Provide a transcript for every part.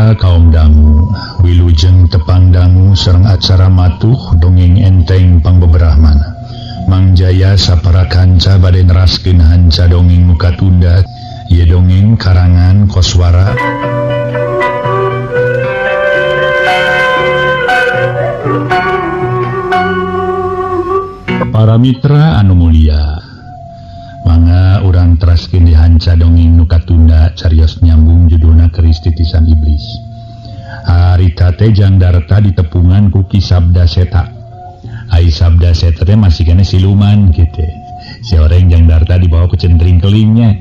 Para kaum dangu, wilujeng tepang dangu sareng acara matuh dongeng enteng pangbeberahmana. Mangjaya sapara kanca bade neraskeun hanca dongeng muka tunda, ieu dongeng karangan Koswara. Para mitra anu mulia, mangga urang teraskeun di hanca dongeng nu katunda carios nyambung judulna Keris Titisan Iblis. Harita teh Jangdarta ditepungan ku Ki Sabda Seta. Ai Sabda Seta teh masih kena siluman kitu. Si oreng Jangdarta dibawa ku centring kelingnya.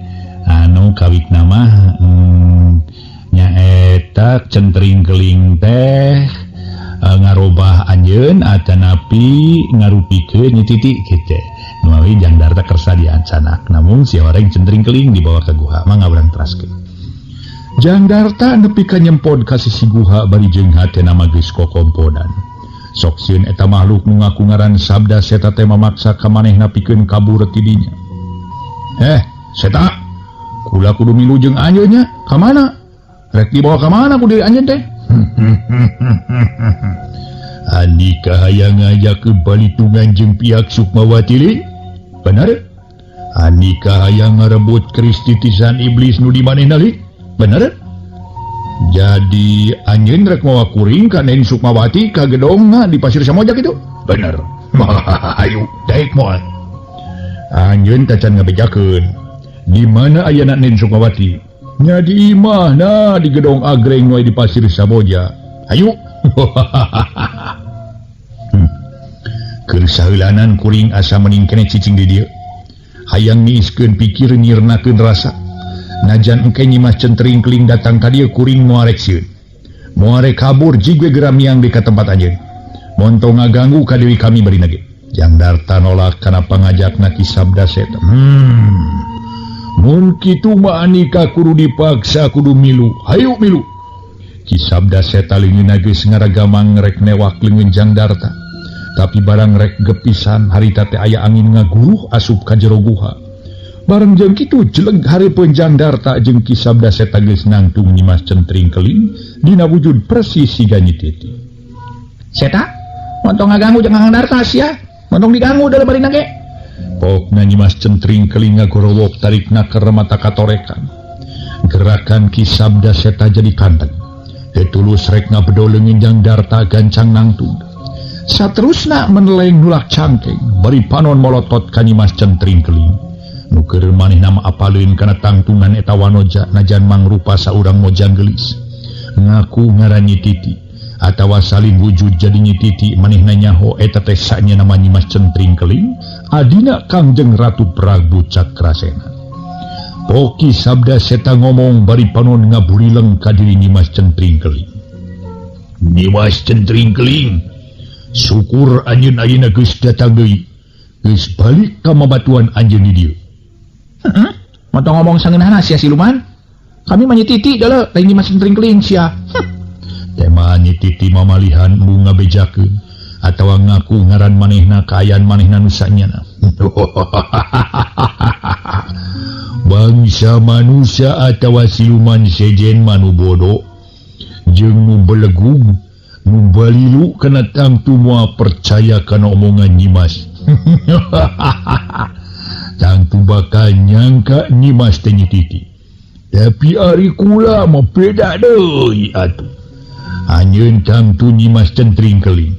Anu kawitna mah nyaeta centring keling teh ngarobah anjeun atanapi ngarupikeun nyi titik kitu. Nuawi Jangdarta kersa diancanak, namun si orang centring keling dibawa ke guha. Mangga urang teraskeun. Jangdarta nepi ka nyempod ka sisi guha bari jeung hatena mah geus kokompodan. Sok sieun eta makhluk nu ngaku ngaran Sabda Seta teh mamaksa ka manehna pikeun kabur ti dinya. Seta, kula kudu milu jeung anjeun nya. Ka mana? Rek dibawa ka mana ku diri anjeun teh? Andika hayang ngajak ke balitungan jeung pihak Sukmawati li? Bener? Andika hayang ngarebut keris titisan iblis nu di manehna li? Bener? Jadi anjeun rek mawa kuring ka Nen Sukmawati ka gedongna di Pasir Samojak itu? Bener. Hayu, daek moal. Anjeun tacan ngabejakeun. Di mana ayana Nen Sukmawati? Nya di imahna di gedong agreng we di Pasir Samojak. Hayu. Kesaheulanan kuring asa mending kene cicing di dieu. Hayang niiskeun pikir nyirnakeun rasa. Najan engke nyimas centring keling datang ka dieu kuring moal rek sieun. Moal rek kabur jigwe geramiang di ka tempat anjeun. Montong ngaganggu ka deui kami barina ge. Jangdarta nolak kana pangajakna Ki Sabda Seta. Mun kitu mah anika kudu dipaksa kudu milu. Hayu milu. Ki Sabda Seta leungeunna geus ngaragamang rek newak leungeun Jangdarta. Tapi barang rek gepisan harita teh aya angin ngaguruh asup ka jero guha. Bareng jeung kitu jeleg hareupeun Jangdarta jeung Ki Sabda Seta geus nangtung nyimas centring keling dina wujud persis siga Nyi Titi. Seta, montong ngaganggu jeung Jangdarta sia. Montong diganggu da lebarina ge. Pokna nyimas centring keling ngagorowok tarikna ke remata katorekan. Gerakan Ki Sabda Seta jadi kanteng. Tetulus rek ngabedo leungeun Jangdarta gancang nangtung. Saterusna meneleng nulak cangkeng bari panon molotot ka nyimas centring keling. Nu keur manehna mah apaleun kana tangtungan eta wanoja najan mangrupa saurang mojang gelis. Ngaku ngaran Nyi Titi atawa salin wujud jadi Nyi Titi manehna nyaho eta teh sanya nama nyimas centring keling adina Kangjeng Ratu Prabu Cakrasena. Poki Sabda Seta ngomong bari panon ngaburileng ka diri nyimas centring keling. Nyimas centring keling, syukur anjeun ayeuna geus datang deui. Geus balik ka mabatuan anjeun di dieu. Montong ngomong sangeunahna sia siluman. Kami mah Nyi Titi deuleu lain nyimas centring keling sia. Tema Nyi Titi mamalihan mu ngabejakeun atawa ngaku ngaran manehna kaayaan manehna nu sanyana. Bangsa manusia atawa siluman sejen manu bodoh jeung nu belegug nu balilu kana tangtu moal percaya kana omongan nyimas. Tangtu bakal nyangka nyimas teh Nyi Titi. Tapi ari kula mah beda deui atuh. Anjeun tangtu nyimas centring keling.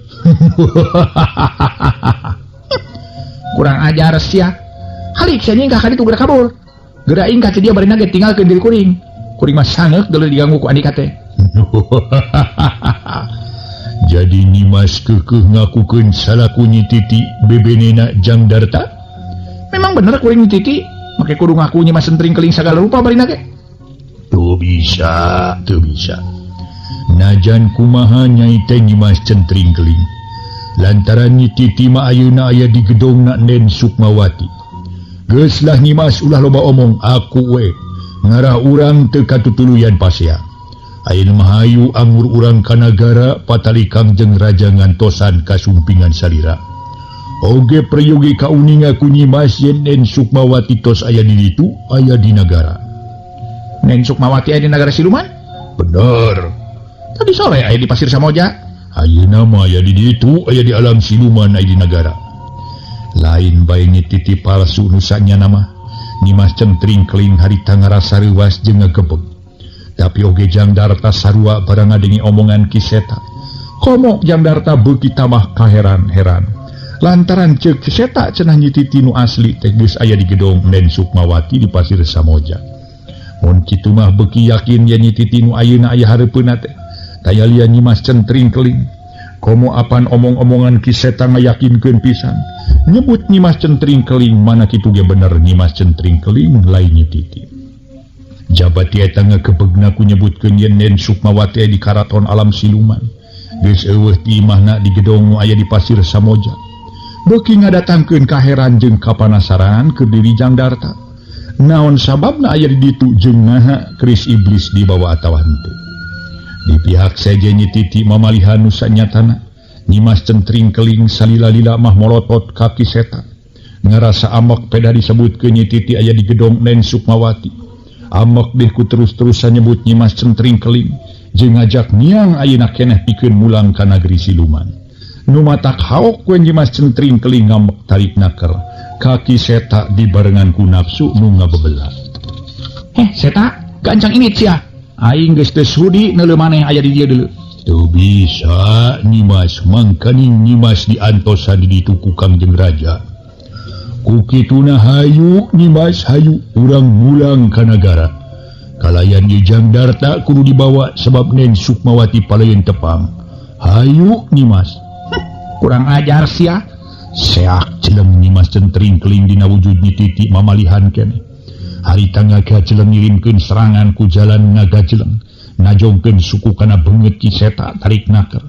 Kurang ajar sia. Halik sia nyingkah ka ditu geura kabur. Geura ingkah ti dia barina ge tinggalkeun diri kuring. Kuring mah sangeuk deuleu diganggu ku andika teh. Jadi nyimas keukeuh ngakukeun salaku Nyi Titi bebenena Jangdarta? Memang bener kuring Nyi Titi make kudu ngaku nyimas centring keling sagala rupa barina ge. Tuh bisa. Najan kumaha nyai teh nyimas centring keling. Lantaran Nyi Titi mah ayeuna aya di gedongna Nen Sukmawati. Geus lah nyimas ulah loba omong aku we. Ngarah urang teu katutuluyan pasea. Ayeuna mah hayu anggur urang ka nagara patali Kangjeng Raja ngantosan kasumpingan salira. Oge prayogi kauninga ku nyimas yen Nen Sukmawati tos aya di ditu aya di nagara. Nen Sukmawati aya di nagara siluman? Bener. Tadi sore aya di Pasir Samoja. Ayeuna mah aya di ditu, aya di alam siluman, aya di negara. Lain bae titi palsu nusanya nama. Nyimas centring keling harita ngarasa reuas jeung ngagebeg. Tapi oge Jangdarta sarua barang ngadengi omongan Kiseta. Komo Jangdarta beuki tamah kaheran-heran. Lantaran ceuk Kiseta cenah nyititi nu asli teh geus aya di gedong Den Sukmawati di Pasir Samoja. Mun kitu mah beuki yakin yen nyititi nu ayeuna aya hareupeuna teh. Taya lian Nyimas centring keling. Komo apan omong-omongan Kiseta ngayakinkeun pisan. Nyebut Nyimas centring keling mana kitu ge bener Nyimas centring keling lain nyititi. Jabat eta ngagebegna ku nyebutkeun yen Den Sukmawati di karaton alam siluman. Geus eueuh ti imahna di gedong nu aya di Pasir Samoja. Beuki ngadatangkeun kaheran jeung kapanasaran keur diri Jangdarta. Naon sababna aya di ditu jeung naha keris iblis dibawa atawa henteu. Di pihak saja nyititi mamalihan nu sanyatana. Nyimas centring keling salila-lila mah molotot ka Kiseta. Ngarasa amok peda disebutkeun nyititi aya di gedong Den Sukmawati. Amok deh ku terus-terusan nyebut Nyimas centring keling jeung ngajak niang ayeuna keneh pikeun mulang ka nagri siluman. Nu matak haok ku Nyimas centring keling ngambek tarik naker. Ka Kiseta dibarengan ku nafsu nu ngabebelah. Seta, gancang ingit sia. Aing geus teu sudi neuleuh maneh aya di dieu deuleu. Teu bisa Nyimas, mangkaning Nyimas diantosan di ditu ku Kangjeng Raja. Ku kituna hayu Nyimas, hayu urang mulang ka nagara. Kalayan di Jangdarta kudu dibawa sebab Den Sukmawati palayeun tepang. Hayu Nyimas. Kurang ajar sia. Seak celeng Nyimas centring keling dina wujud nyititi mamalihan keneh. Harita ngagajeleng ngirimkeun serangan ku jalan ngagajeleng. Najongkeun suku kana beungeut Kiseta tarik naker.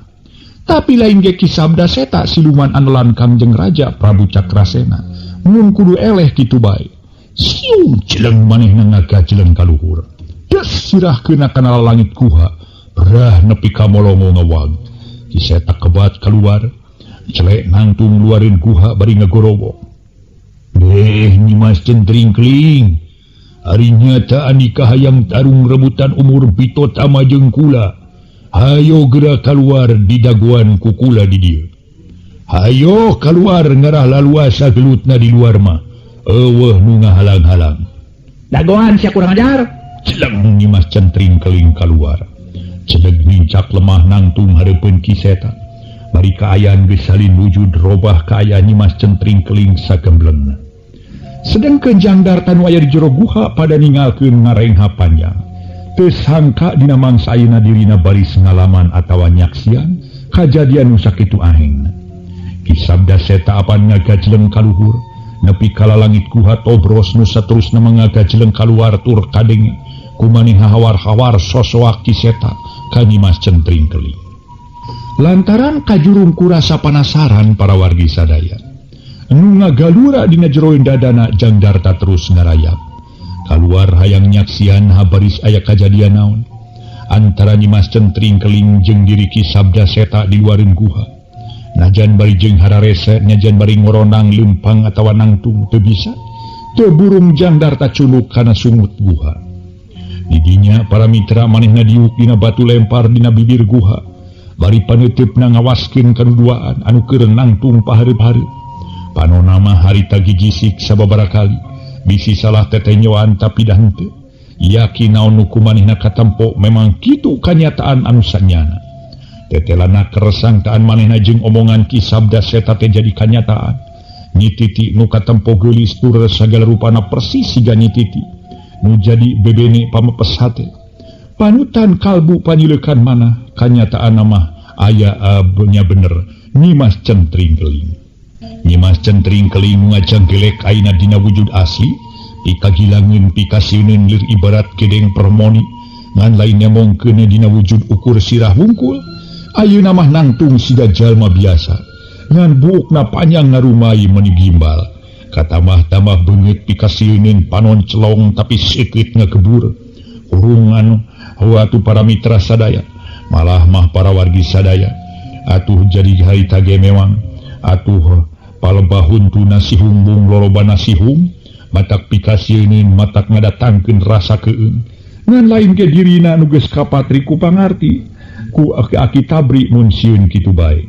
Tapi lain ge kisabda Seta siluman andalan Kangjeng Raja Prabu Cakrasena. Mun kudu eleh kitu bae. Siung jeleng manehna ngagajeleng ka luhur. Des sirahkeun kana langit kuha. Berah nepi ka molongo ngawag. Kiseta kebat keluar. Celek nangtung luarin kuha bari ngagorowo. Nyimas centring keling. Hari nyata anika hayang tarung rebutan umur bito tama jeung kula. Hayo gerak keluar di daguan ku kula di dieu. Hayo keluar ngarah laluasa gelutna di luar mah. Eueuh nu ngahalang-halang. Dagoan sia kurang ajar. Celeng Nyimas centring keling keluar. Cedeg mincak lemah nangtung hareupeun Kiseta. Bari kaayaan geus salin wujud robah kaayaan Nyimas centring keling sagemblengna. Sedengkeun Jangdarta nu aya di jero guha pada ninggalkeun ngarengha panjang. Teu sangka dina mangsa ayeuna dirina baris ngalaman atawa nyaksian kajadian nu sakitu ahengna. Kisabda Seta apan ngagajeleng ka luhur nepi ka langit guha tobros nu saterusna mangagajeleng kaluar tur kadenge kumaning hawar-hawar sosoak Kiseta ka Nyimas centring keling. Lantaran kajurung kurasa panasaran para wargi sadaya. Nu ngagalura dina jeroin dadana Jangdarta terus ngarayap. Kaluar hayang nyaksian habaris aya kajadian naon. Antara Nyimas centring keling jeung diri Kisabda Seta di luarin guha. Najan bari jeung hararese, najan bari ngoronang lempang atawa nangtung teu bisa. Teu burung Jangdarta culuk kana sungut guha. Didinya para mitra manehna diuk dina batu lempar dina bibir guha. Bari paneutupna ngawaskeun kaduduaan anu keur nangtung pahareup-hareup. Panonama harita gijisik sababaraha kali bisi salah tetenyoan tapi dah henteu. Yakin naon nu kumanehna katempo memang kitu kanyataan anu sanyana. Tetelana keresangtaan manehna jeung omongan Kisabda Seta teh jadi kanyataan. Nyititi nu katempo geulis tur sagala rupana persis siga nyititi nu jadi bebene pamepes hate. Panutan kalbu panyileukan mana kanyataan nama aya nya bener Nyimas centring keling. Nyimas centring keling ngajang gelek aina dina wujud asli, pikagilangeun pikasieun lir ibarat kedeng permoni, ngan lain nemongkeun dina wujud ukur sirah wungkul, ayeuna mah nangtung siga jalma biasa, ngan buukna panjang ngarumai meuni gimbal, katamah-tamah beungeut pikasieun panon celong tapi sekit ngagebur, urungan atuh para mitra sadaya, malah mah para wargi sadaya, atuh jadi harita ge memang, atuh palebahun tu nasihung bung loroba nasihung matak pikasieun matak ngadatangkeun rasa keun ngan lain ke dirina nu geus kapatri ku pangarti ku aki-aki tabrik mun sieun kitu bae.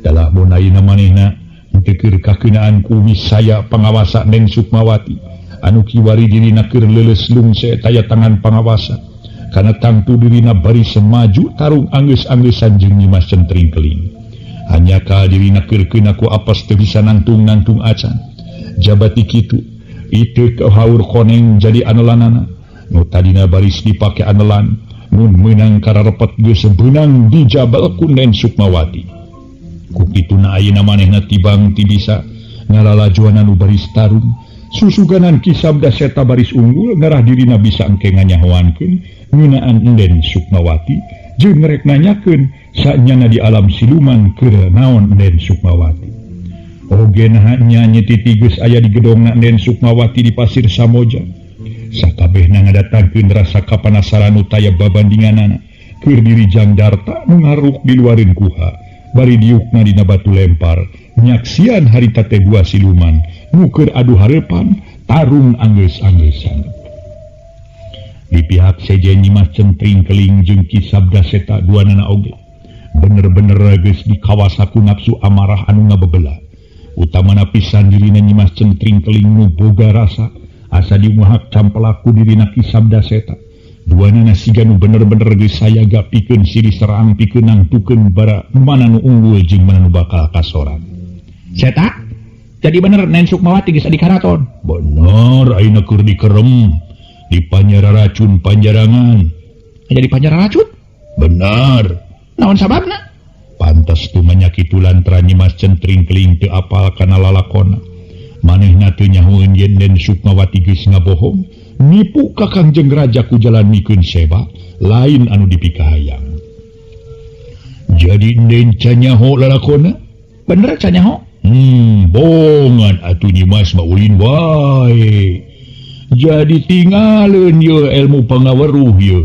Dalah mun ayeuna manehna teu keur kakeunaan ku wisaya pangawasa Nen Sukmawati anu kiwari dirina keur leuleus lungse taya tangan pangawasa kana tangtu dirina bari semaju tarung anggeus-anggesan jeung Nyimas Centring Keling. Hanya ka dirina keur keuna ku apes teu bisa nangtung-nangtung acan. Jabati kitu itu haur koneng jadi anelanana nu tadina baris dipake anelan nun meunang kararepet geus beunang dijabal ku Nen Sukmawati. Ku kituna ayeuna manehna tibang ti bisa ngalalajuan anu baris tarung susuganan Ki Sabda Seta baris unggul ngarah dirina bisa engke nganyahoankeun ngeunaan Nen Sukmawati jeung rek nanyakeun sanyana di alam siluman keur naon Nen Sukmawati. Oge nahanya nyetiti geus aya di gedongna Nen Sukmawati di Pasir Samoja. Sakabehna ngadatangkeun rasa kapanasaran nu taya babandinganana keur diri Jangdarta nu ngaruk di luareun kuha. Bari diukna dina batu lempar nyaksian harita teh dua siluman nu keur adu hareupan tarung anggeus-anggeusan. Di pihak sejen Nyimas Centring Keling jeung Ki Sabda Seta duanana oge bener-bener geus dikawasa ku nafsu amarah anu ngabebelah. Utamana pisan dirina Nyimas Centring Keling nu boga rasa asa dimuhak campelaku dirina Ki Sabda Seta. Duanana siga nu bener-bener geus sayaga pikeun siri serang pikeun nangtukeun bara mana nu unggul jeung mana nu bakal kasoran. Seta, jadi bener Nen Sukmawati geus adi karaton. Bener ayeuna keur dikerem di panjara racun panjarangan. Jadi panjara racun? Bener. Naon sababna? Pantes tu manyaki lantaran Nyimas Centring Keling teu apal kana lalakonna. Manehna teu nyahoeun yen Nen Sukmawati geus ngabohong. Nipu kakang jeung raja ku jalan mikeun seba lain anu dipikahayang. Jadi Nen canyaho lalakonna? Bener canyaho? Bongan atuh Nyimas mah ulin wae. Jadi tinggalin ye ilmu pangaweruh ye.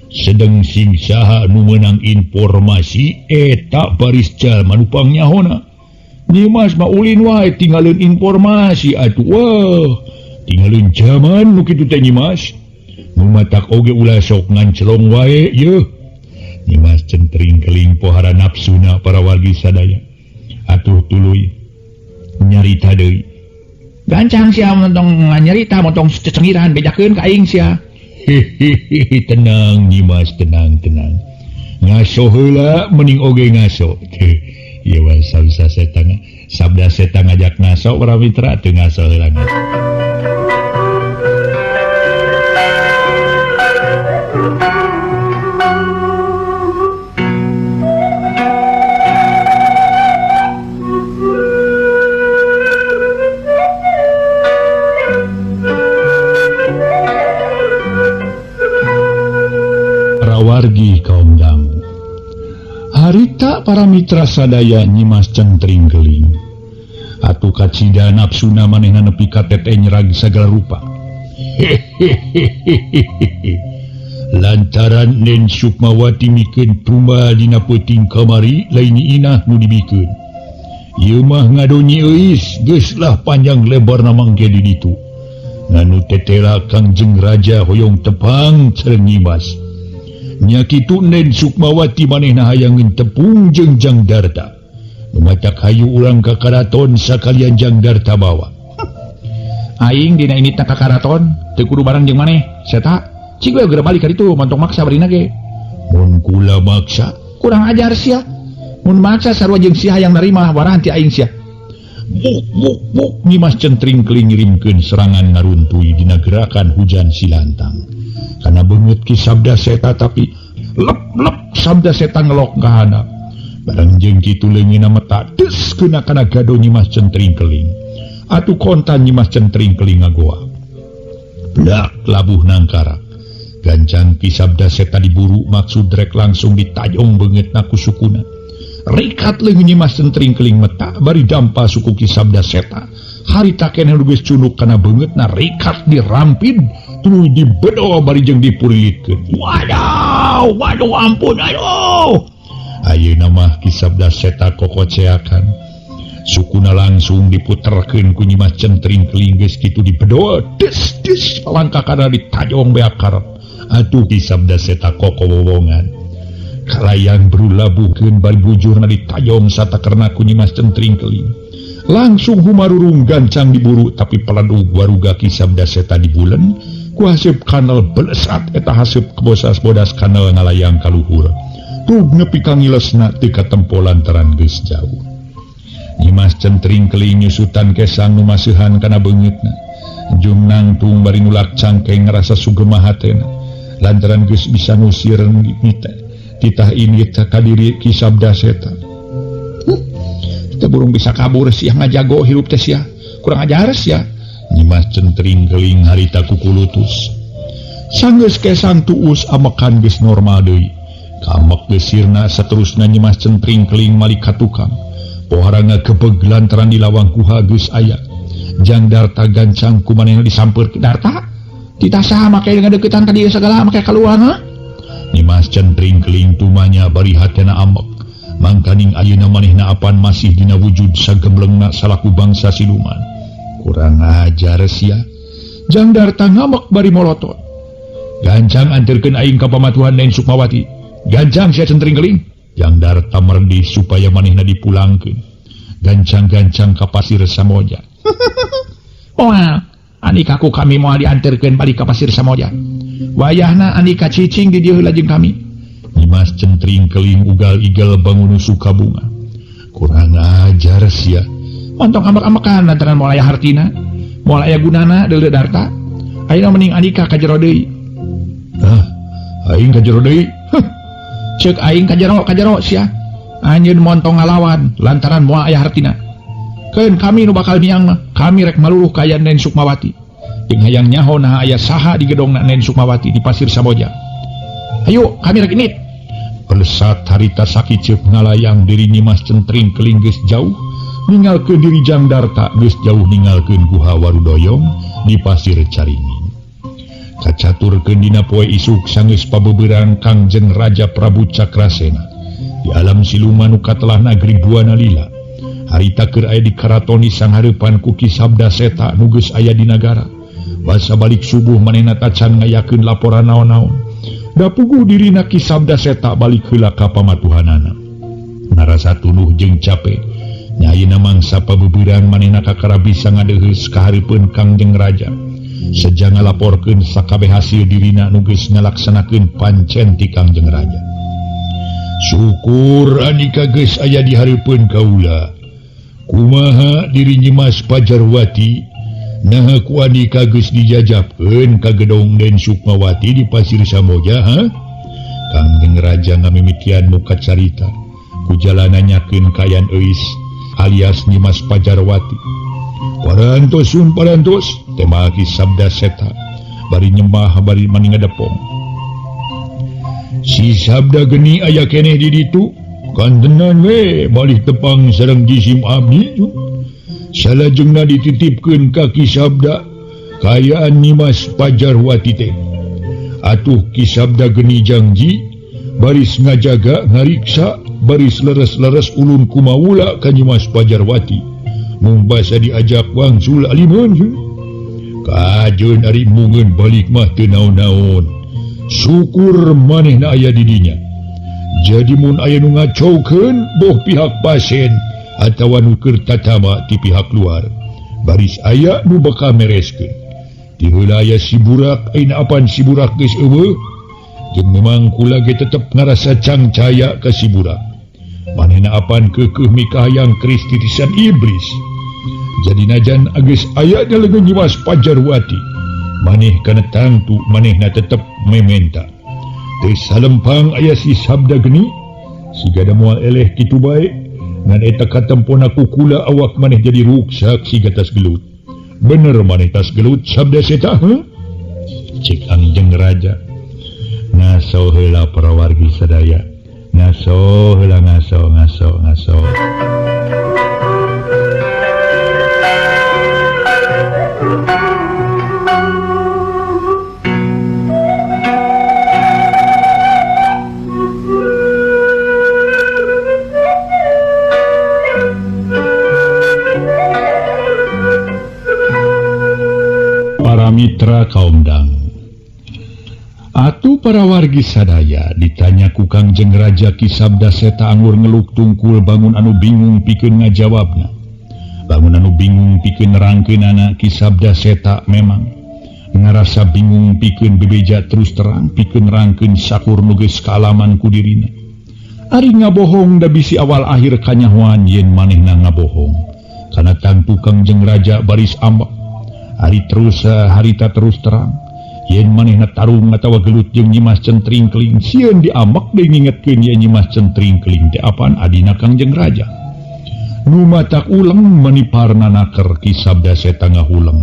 Sedang sing saha nu meunang informasi eta baris jalma nu pangyahona. Nyimas mah ulin wae tinggalin informasi atuh. Wah, tinggalin zaman nu kitu teh Nyimas. Nu matak oge ulah sok ngancelong wae ye. Nyimas Centring Keling pohara nafsuna para wargi sadaya. Atuh tuluy nyarita deui. Gancang sia montong nyarita montong cecengiran bejakeun ka aing sia. Tenang Nyimas, tenang. Ngaso heula mending oge ngaso. Ieu wae sabda seta ngajak ngaso para mitra teu ngaso heula. Wargi kaum dangu harita para mitra sadaya Nyimas Centring Keling atuh kacida nafsuna manehna nepi ka teteh nyerag sagala rupa. Lantaran Nen Sukmawati mikeun tumbal dina peuting kamari lain inah nu dibikeun. Ieu mah ngadonyi euis geus lah panjang lebar mangke di ditu. Nganu tetela Kang jeung raja hoyong tepang sareng Nyimas. Nya kitu Nen Sukmawati manehna hayang tepung jeung Jangdarta. Lumatak hayu urang ka karaton sakalian Jangdarta bawa. Aing dina ini tak ka karaton teu kudu bareng jeung maneh. Seta, cik we geura balik ka ditu montong maksa barina ge. Mun kula maksa, kurang ajar sia. Mun maksa sarua jeung sia hayang narima warahan ti aing sia. Buk Nyimas Centring Keling ngirimkeun serangan ngaruntui dina gerakan hujan silantang. Karena beungeut Ki Sabda Seta tapi lep Sabda Seta ngelok ka handap. Barang jeung kitu leungeunna mata deus keuna kana gado Nyimas Centring Keling. Atuh kontan Nyimas Centring Keling ngagoa. Blak labuh nangkara. Gancang Ki Sabda Seta diburu maksud rek langsung ditajong beungeutna ku sukuna. Rikat leungeun Nyimas Centring Keling meta bari dampa suku Ki Sabda Seta. Harita keneh geus cunuk kana beungeutna rikat dirampid tuluy dibedo bari jeung dipurilitkeun. Waduh ampun aduh. Ayeuna mah Ki Sabda Seta kokoceakan. Sukuna langsung diputerkeun ku Nyimas Centring Keling geus kitu dibedo des langkah kana ditajong beakar. Atuh Ki Sabda Seta kokowowongan. Kalayang berulabuhkeun bari bujurna ditayong sata karena kunyimas centring keling. Langsung humarurung gancang diburu tapi peladug waruga ki sabda seta di bulan ku haseup kanal belesat eta haseup kebosas-bodas kanal ngalayang ka luhur. Tug nepi ka ngilesna teu katempo lantaran geus jauh. Nyimas centring keling nyusutan kesang nu maseuhan kana beungeutna. Jung nangtung bari nulak cangkeng ngerasa sugema hatena lantaran geus bisa ngusir nita. Titah ini kadiri ki sabda seta. Kita burung bisa kabur sia ngajago hirup teh sia. Kurang ajar sia. Nyimas centring keling harita kukulutus. Sanggeus kesang tuus amekan geus normal deui. Kamek geusirna saterusna nyimas centring keling malik ka tukang. Poharanga kebeg lantaran di lawang kuha geus aya. Jang Darta gancang ku manehna disampeurkeun. Darta? Titah saha make ngadeukeutan ka dieu sagala make kaluar ha? Nyimas centring keling tumanya bari hatena amek. Mangkaning ayeuna manehna apan masih dina wujud sagemblengna salaku bangsa siluman. Kurang ajar sia. Jang Darta ngamek bari molotot. Gancang anterkeun aing ka pamatuhan Nen Sukmawati. Gancang sia centring keling. Jang Darta merdi supaya manehna dipulangkeun. Gancang-gancang ka Pasir Samoja. Moal, anikaku kami moal dianterkeun balik ka Pasir Samoja. Wayahna anika cicing di dieu heula jeung kami. Nyimas centring keling ugal igel bangun suka bunga. Kurang ajar sia. Montong amek-amekan lantaran moal aya hartina, moal aya gunana deuleu Darta. Ayeuna mending anika ka jero deui. Aing ka jero deui. Ceuk aing ka jero sia. Anjeun montong ngalawan lantaran moal aya hartina. Keun kami nu bakal miang mah, kami rek maluluh ka aya Nen Sukmawati. Jeung hayang nyaho nah aya saha di gedongna Nen Sukmawati di Pasir Samoja. Ayo, kami rek init. Pelesat harita sakiceuk ngalayang diri nyimas centring keling geus jauh, ninggalkeun diri Jang Darta geus jauh ninggalkeun guha Warudoyong di Pasir Caringin. Kacaturkeun dina poe isuk sanggeus pabebeurang Kangjeng Raja Prabu Cakrasena di alam siluman nu katelah nagri Buana Lila. Harita keur aya di karatoni sanghareupan ku Ki Sabda Seta nu geus aya di nagara. Basa balik subuh manehna tacan ngayakeun laporan naon-naon. Da puguh dirina Ki Sabda Seta balik heula ka pamatuhanana. Narasa tuluh jeung capek. Nyayeuna mangsa pabebeurang manehna kakara bisa ngadeuheus ka hareupeun Kangjeng Raja. Seja ngalaporkeun sakabeh hasil dirina nu geus ngalaksanakeun pancen ti Kangjeng Raja. Syukur anika geus aya di hareupeun kaula. Kumaha diri Nyimas Pajarwati nah ku anika geus dijajabkeun ka gedong Nen Sukmawati di Pasir Samoja ha? Kangjeng Raja ngamimitian muka carita ku jalanan nyakeun kayan euis alias Nyimas Pajarwati. Parantos tema Ki Sabda Seta bari nyembah bari mani ngadepong. Si sabda geni aya keneh di ditu. Kantenan we balik tepang sareng jisim abdi salajengna dititipkeun ka Ki Sabda kayaan Nyimas Pajarwati teh. Atuh Ki Sabda geni janji baris ngajaga ngariksa baris leres-leres ulun kumaula ka Nyimas Pajarwati mung basa diajak wangsul alimun kajeun ari mungeun balik mah teu naon-naon. Syukur manehna aya di dinya. Jadi mun aya nu ngacaukeun boh pihak pasien atawa nu keur tatama ti pihak luar baris aya nu bakal mereskeun. Ti heula aya si burak ayeuna apan si burak geus eueuh jeung memang kula ge tetep ngarasa cangcaya ka si burak. Manehna apan keukeuh mikahayang keris titisan iblis. Jadi najan geus aya daleugeun Nyimas Pajarwati maneh kana tangtu manehna tetep mementa. Teu salempang aya si sabda geni siga da moal eleh kitu bae ngan eta katempona ku kula awak maneh jadi ruksak siga tas gelut. Bener maneh tas gelut Sabda Seta cek Kangjeng Raja. Ngaso heula para wargi sadaya. Ngaso heula ngaso. Mitra kaum dangu Atuh para wargi sadaya ditanya ku Kangjeng Raja Ki Sabda Seta anggur ngeluk tungkul bangun anu bingung pikeun ngajawabna. Bangun anu bingung pikeun nerangkeunana Ki Sabda Seta memang ngarasa bingung pikeun bebeja terus terang pikeun nerangkeun sakur nu geus kaalaman ku dirina. Ari ngabohong da bisi awal akhir kanyahoan yen manehna ngabohong. Kana tangtu Kangjeng Raja baris ambak. Ari terus harita terus terang. Yen manehna tarung atawa gelut jeung Nyimas Centringkeling sieun diambak deui ngingetkeun yen Nyimas Centringkeling teh apaan adina Kangjeng Raja. Nu matak uleng maniparna naker Ki Sabda Seta ngahuleng.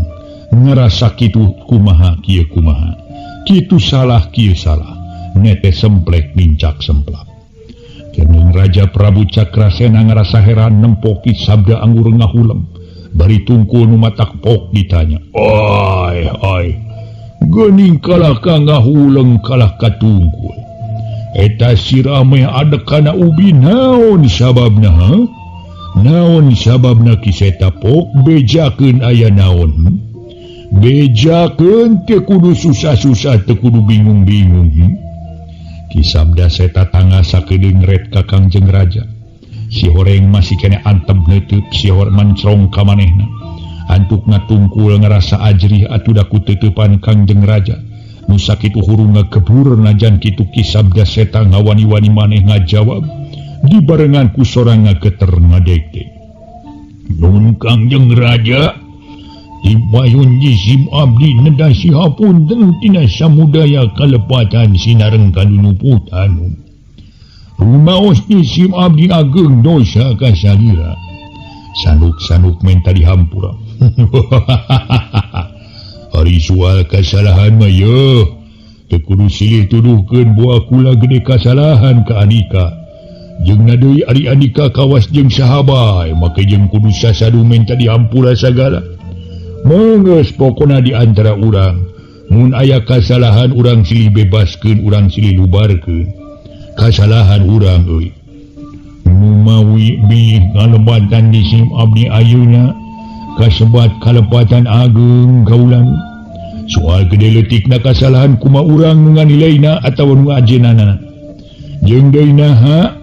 Ngarasa kitu kumaha kieu kumaha. Kitu salah kieu salah. Nete semplek nincak semplak. Kangjeng Raja Prabu Cakrasena ngarasa heran nempo Ki Sabda anggur ngahuleng. Bari tungkul nu matak pok ditanya. Oi. Geuning kalah ka ngahuleng kalah ka tungkul. Eta sirame adek kana ubi naon sababna ha? Naon sababna Ki Seta pok bejakeun aya naon? Bejakeun teu kudu susah-susah teu kudu bingung-bingung. Ki Sabda Seta tangga sakedeung ret ka Kangjeng Raja. Si horeng masih kene antep neuteuk si hor mancrong ka manehna. Antuk ngatungkul ngerasa ajrih atuh da kuteutepan Kangjeng Raja. Nu sakitu hurung ngakebur najan kitu Ki Sabda Seta ngawani-wani maneh ngajawab dibarengan ku sorang ngageter ngadegdeg. Nun Kangjeng Raja dibayun jisim abdi nedasi hapunten tina samudaya kalepatan sinareng kanunuputan. Rumaos jisim abdi ageng dosa kasalira. Sanuk-sanuk menta dihampura. Hari soal kesalahan mah ya teu kudu silih tuduhkeun buah kula gede kasalahan ka Andika. Jeung na deui ari Andika kawas jeung sahabae make jeung kudu sasadu menta dihampura sagala. Manggeus pokona di antara urang mun aya kasalahan urang silih bebaskeun urang silih lubarkeun. Kasalahan urang euy. Numawi bilih ngalebatan di sim abdi ayeuna kasebat kalepatan ageng kaulan. Soal gede leutikna kasalahan kumaha urang nu nganileina atawa nu ngajenana. Jeung deui naha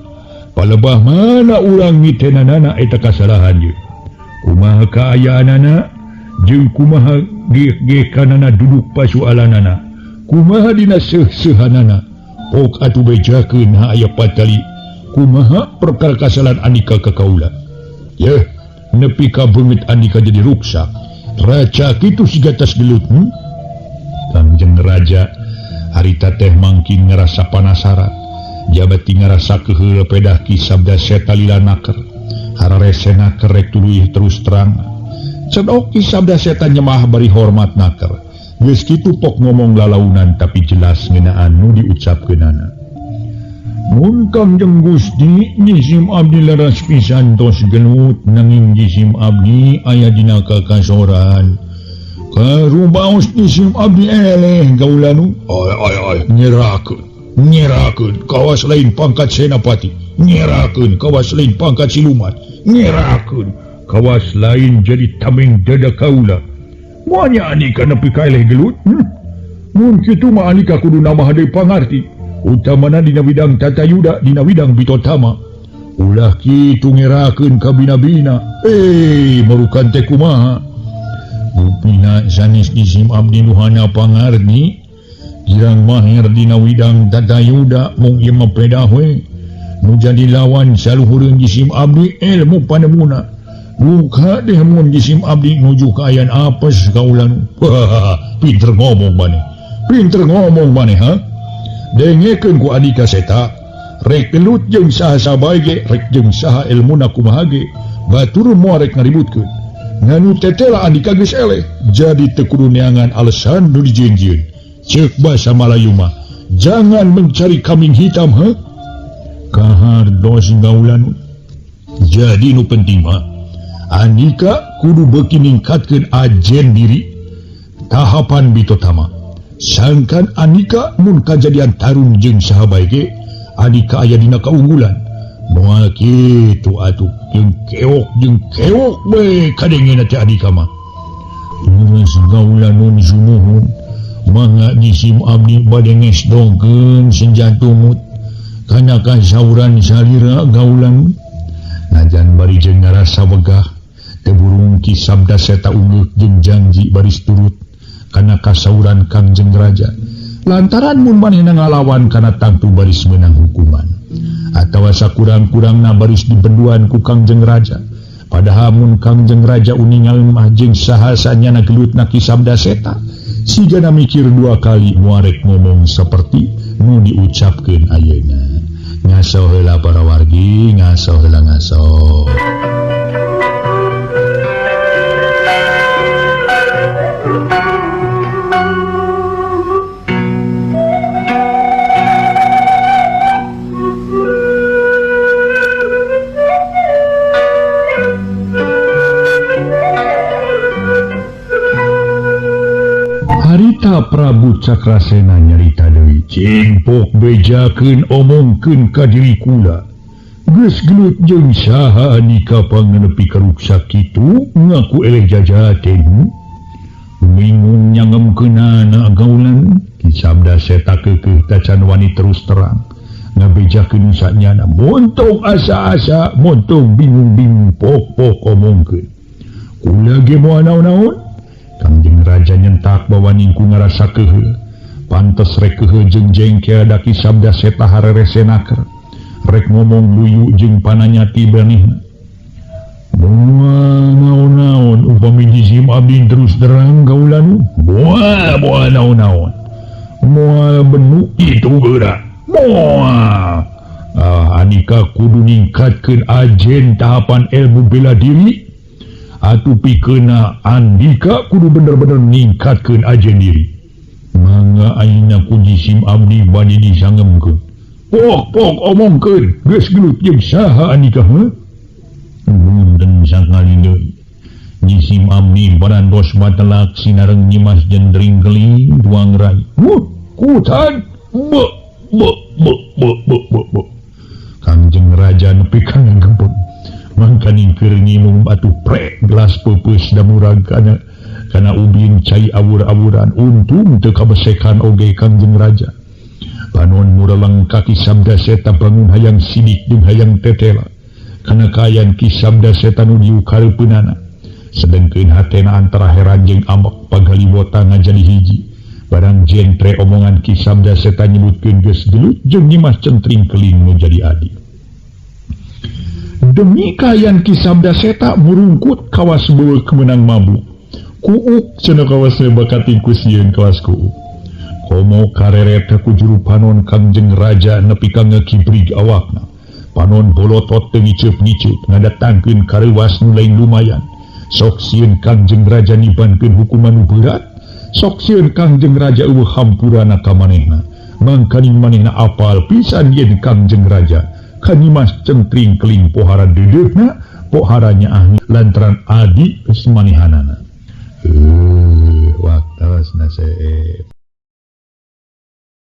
palebah mana urang mitenanana eta kasalahan ye. Kumaha kaayaanana jeung kumaha gekanana duduk pasoalanana. Kumaha dina seuh-seuhanana. Pok atuh bejakeun ha aya patali kumaha perkara kasalahan Andika ka kaula. Yeuh nepi ka beungit Andika jadi ruksak. Raca kitu sigatas gelut. Kangjeng Raja harita teh mangkin ngerasa panasaran. Jabati ngerasa keheul pedah Ki Sabda Seta lila naker. Hararese naker rek tuluy terus terang. Cedok Ki Sabda Seta nyemah bari hormat naker. Geus kitu pok ngomong lalaunan tapi jelas ngeunaan nu diucapkeunana. Mun Kangjeng Gusti jisim abdi laras pisan tos gelut nanging jisim abdi aya dina kakasoran. Karubaos jisim abdi eleh gaulanu. Oi nyerakeun kawas lain pangkat senapati. Nyerakeun kawas lain pangkat siluman. Nyerakeun kawas lain jadi tameng dada kaula. Moanya Andika nepi ka eleh gelut. Mun kitu mah Andika kudu nambah deui pangarti. Utamana dina widang Tata Yuda dina widang Bitotama. Ulah kitu ngerakeun ka bina-bina. Marukan teh kumaha? Bupina sanes jisim abdi nuhana pangarni. Girang maher dina widang Tata Yuda mung ieu mah pedah we. Nu jadi lawan saluhureun jisim abdi ilmu panemuna. Luka deh mun jisim abdi nuju ka ayan apes kaulan. Pinter ngomong maneh ha. Dengekeun ku Andika Seta rek gelut jeung saha sabae ge rek jeung saha ilmuna kumaha ge batur moal rek ngaributkeun. Nganu tetela Andika geus eleh jadi teu kudu neangan alesan nu dijieun-jieun. Ceuk basa Malayu mah jangan mencari kambing hitam ha. Kahardos gaulan. Jadi nu penting mah Andika kudu beuki ningkatkeun ajen diri tahapan Bitotama. Sangkan Andika mun kajadian tarung jeung saha bae ge Andika aya dina kaunggulan. Moal kitu atuh jeung keok bae kadengena teh Andika mah. Terus gaulan nun sumuhun mangga nyisim abdi bade ngesdongkeun senjatumut kana kasauran salira gaulan najan bari jeung ngarasa wegah teu burung ki sabda seta ungeuk jeung janji baris turut kana kasauran Kangjeng Raja lantaran mun manehna ngalawan kana tangtu baris meunang hukuman atawa sakurang-kurangna baris dibenduan ku Kangjeng Raja. Padahal mun Kangjeng Raja uningal mah jeung sahasanya nagelutna ki sabda seta sigana mikir dua kali muarek ngomong seperti nu diucapkeun ayeuna. Ngaso heula para wargi, ngaso heula ngaso. Harita Prabu Cakrasena nyarita deui cimpok bejakeun omongkeun ka diri kula geus gelut jeung saha anika panganepi ka ruksak kitu ngaku eleh jajaten bingung nyangemkeunana gaulan ki sabda seta keukeuh tacan wani terus terang ngabejakeun sanyana montong asa-asa montong bingung-bingung pok-pok omongkeun kula ge moal naon-naon. Kangjeng Raja nyentak bahwa ningku ngarasa keheul pantes rek keheul jeung jengkel daki sabda seta hareresenaker rek ngomong luyu jeung pananyati banihna moal naon-naon upami nyisim abdi terus terang gaulan moal naon-naon moal benu itu geura moal anika kudu ningkatkeun ajen tahapan ilmu bela diri atuh pikeuna andika kudu bener-bener ningkatkeun ajen diri mangga ayeuna ku nyisim abdi bade disangemkeun pok omongkeun geus gelut jeung saha andika munten sakali deui nyisim abdi barantos batelak sinareng nyimas jendring keling duang rai kutan be Kangjeng Raja nepi ka ngagempet mangkaning keur nginum atuh prek gelas pepeus damurag kana ubin cai awur-awuran untung teu kabesekan oge Kangjeng Raja panon mureleng kaki sabda seta bangun hayang sidik jeung hayang tetela kana kaayaan ki sabda seta nu diukareupeunana sedengkeun hatena antara heran jeung amek pagaliwota ngajadi hiji barang jentre omongan ki sabda seta nyebutkeun geus gelut jeung nyimas centring keling nu jadi adi. Demi kayan ki sabda seta murungkut kawas beueuk kemenang mabuk kuuk cenah kawasna bakating ku sieun kawas kuuk komo kareret ku juru panon Kangjeng Raja nepi ka ngekibrig awakna panon bolotot teu ngiceup-ngiceup ngadatangkeun kareuwas nu lain lumayan sok sieun Kangjeng Raja nibankeun hukuman nu berat sok sieun Kangjeng Raja eueuh hampurana ka manehna mangkaning manehna apal pisan yen Kangjeng Raja Kanyimas centring keling pohara dedeukna poharanya ahli lantaran adi kesmanihanana waktasna seep